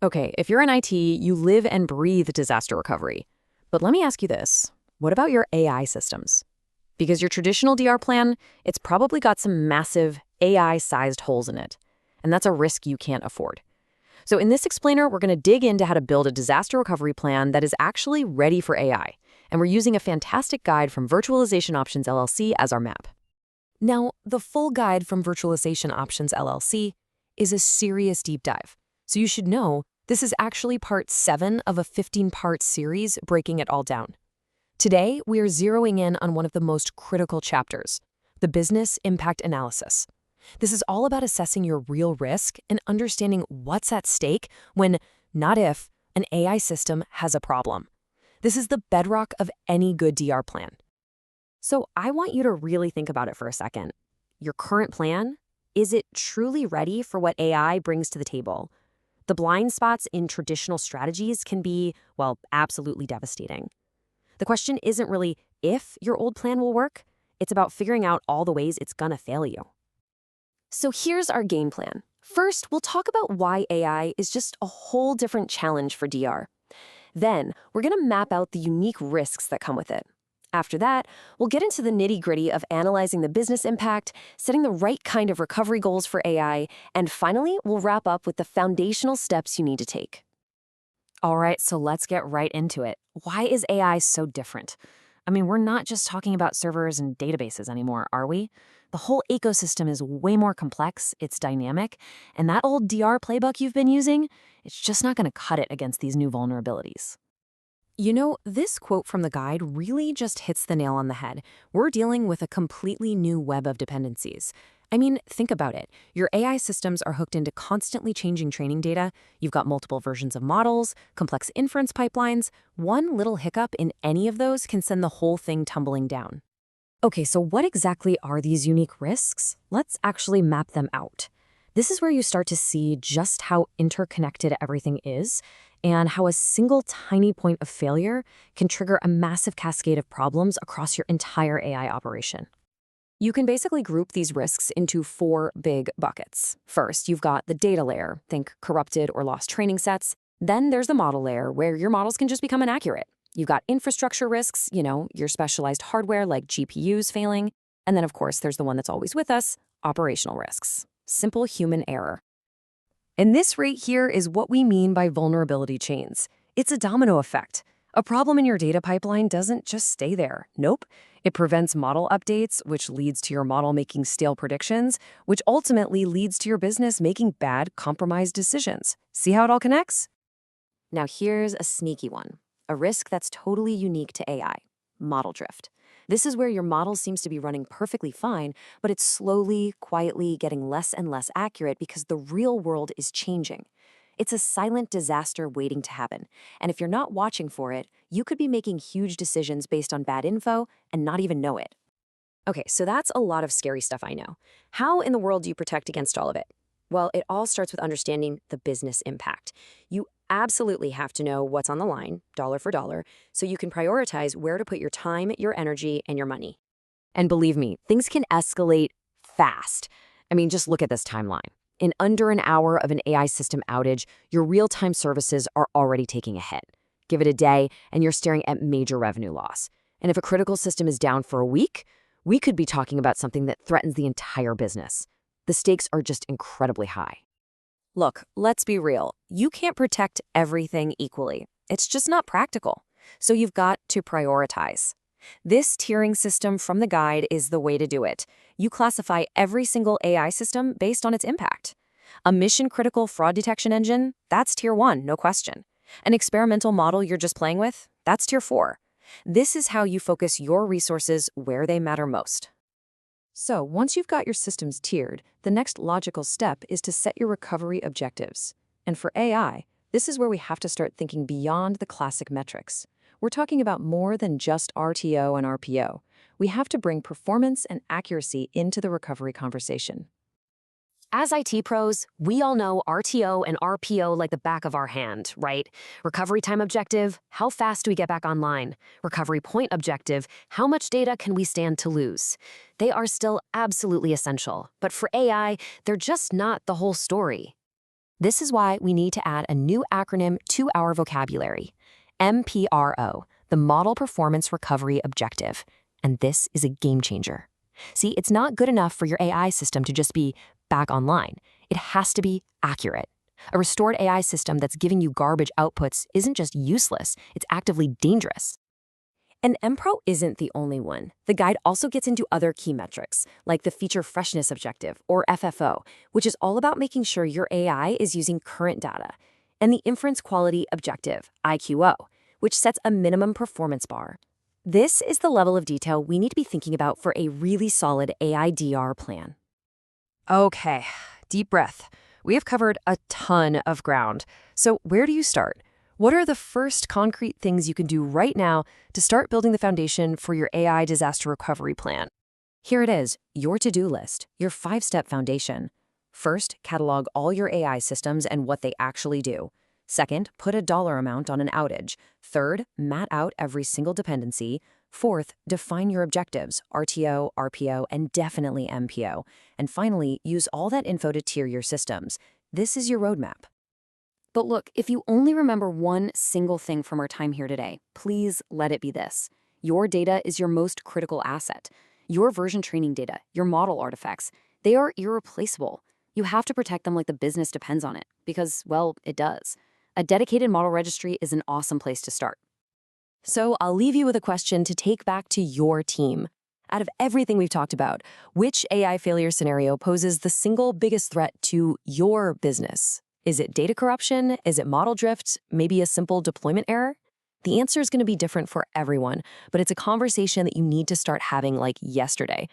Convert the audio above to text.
Okay, if you're in IT, you live and breathe disaster recovery. But let me ask you this. What about your AI systems? Because your traditional DR plan, it's probably got some massive AI-sized holes in it. And that's a risk you can't afford. So in this explainer, we're going to dig into how to build a disaster recovery plan that is actually ready for AI. And we're using a fantastic guide from Virtualization Options LLC as our map. Now, the full guide from Virtualization Options LLC is a serious deep dive. So you should know this is actually part 7 of a 15-part series breaking it all down. Today, we are zeroing in on one of the most critical chapters, the business impact analysis. This is all about assessing your real risk and understanding what's at stake when, not if, an AI system has a problem. This is the bedrock of any good DR plan. So I want you to really think about it for a second. Your current plan, is it truly ready for what AI brings to the table? The blind spots in traditional strategies can be, well, absolutely devastating. The question isn't really if your old plan will work, it's about figuring out all the ways it's gonna fail you. So here's our game plan. First, we'll talk about why AI is just a whole different challenge for DR. Then, we're gonna map out the unique risks that come with it. After that, we'll get into the nitty-gritty of analyzing the business impact, setting the right kind of recovery goals for AI, and finally, we'll wrap up with the foundational steps you need to take. All right, so let's get right into it. Why is AI so different? I mean, we're not just talking about servers and databases anymore, are we? The whole ecosystem is way more complex, it's dynamic, and that old DR playbook you've been using, it's just not going to cut it against these new vulnerabilities. You know, this quote from the guide really just hits the nail on the head. We're dealing with a completely new web of dependencies. I mean, think about it. Your AI systems are hooked into constantly changing training data. You've got multiple versions of models, complex inference pipelines. One little hiccup in any of those can send the whole thing tumbling down. Okay, so what exactly are these unique risks? Let's actually map them out. This is where you start to see just how interconnected everything is and how a single tiny point of failure can trigger a massive cascade of problems across your entire AI operation. You can basically group these risks into 4 big buckets. First, you've got the data layer, think corrupted or lost training sets. Then there's the model layer, where your models can just become inaccurate. You've got infrastructure risks, your specialized hardware like GPUs failing. And then, of course, there's the one that's always with us, operational risks. Simple human error. And this right here is what we mean by vulnerability chains. It's a domino effect. A problem in your data pipeline doesn't just stay there. Nope. It prevents model updates, which leads to your model making stale predictions, which ultimately leads to your business making bad, compromised decisions. See how it all connects? Now here's a sneaky one, a risk that's totally unique to AI, model drift. This is where your model seems to be running perfectly fine, but it's slowly, quietly getting less and less accurate because the real world is changing. It's a silent disaster waiting to happen, and if you're not watching for it, you could be making huge decisions based on bad info and not even know it. Okay, so that's a lot of scary stuff, I know. How in the world do you protect against all of it? Well, it all starts with understanding the business impact. You absolutely have to know what's on the line, dollar for dollar, so you can prioritize where to put your time, your energy, and your money. And believe me, things can escalate fast. I mean, just look at this timeline. In under an hour of an AI system outage, your real-time services are already taking a hit. Give it a day, and you're staring at major revenue loss. And if a critical system is down for a week, we could be talking about something that threatens the entire business. The stakes are just incredibly high. Look, let's be real. You can't protect everything equally. It's just not practical. So you've got to prioritize. This tiering system from the guide is the way to do it. You classify every single AI system based on its impact. A mission-critical fraud detection engine, that's tier 1, no question. An experimental model you're just playing with, that's tier 4. This is how you focus your resources where they matter most. So once you've got your systems tiered, the next logical step is to set your recovery objectives. And for AI, this is where we have to start thinking beyond the classic metrics. We're talking about more than just RTO and RPO. We have to bring performance and accuracy into the recovery conversation. As IT pros, we all know RTO and RPO like the back of our hand, right? Recovery time objective, how fast do we get back online? Recovery point objective, how much data can we stand to lose? They are still absolutely essential, but for AI, they're just not the whole story. This is why we need to add a new acronym to our vocabulary: MPRO, the Model Performance Recovery Objective. And this is a game changer. See, it's not good enough for your AI system to just be back online. It has to be accurate. A restored AI system that's giving you garbage outputs isn't just useless, it's actively dangerous. And MPRO isn't the only one. The guide also gets into other key metrics, like the Feature Freshness Objective, or FFO, which is all about making sure your AI is using current data, and the Inference Quality Objective, IQO, which sets a minimum performance bar. This is the level of detail we need to be thinking about for a really solid AI DR plan. Okay, deep breath. We have covered a ton of ground. So where do you start? What are the first concrete things you can do right now to start building the foundation for your AI disaster recovery plan? Here it is, your to-do list, your 5-step foundation. First, catalog all your AI systems and what they actually do. Second, put a dollar amount on an outage. Third, mat out every single dependency. Fourth, define your objectives, RTO, RPO, and definitely MPO. And finally, use all that info to tier your systems. This is your roadmap. But look, if you only remember one single thing from our time here today, please let it be this. Your data is your most critical asset. Your version training data, your model artifacts, they are irreplaceable. You have to protect them like the business depends on it, because, well, it does. A dedicated model registry is an awesome place to start. So I'll leave you with a question to take back to your team. Out of everything we've talked about, which AI failure scenario poses the single biggest threat to your business? Is it data corruption? Is it model drift? Maybe a simple deployment error? The answer is going to be different for everyone, but it's a conversation that you need to start having like yesterday.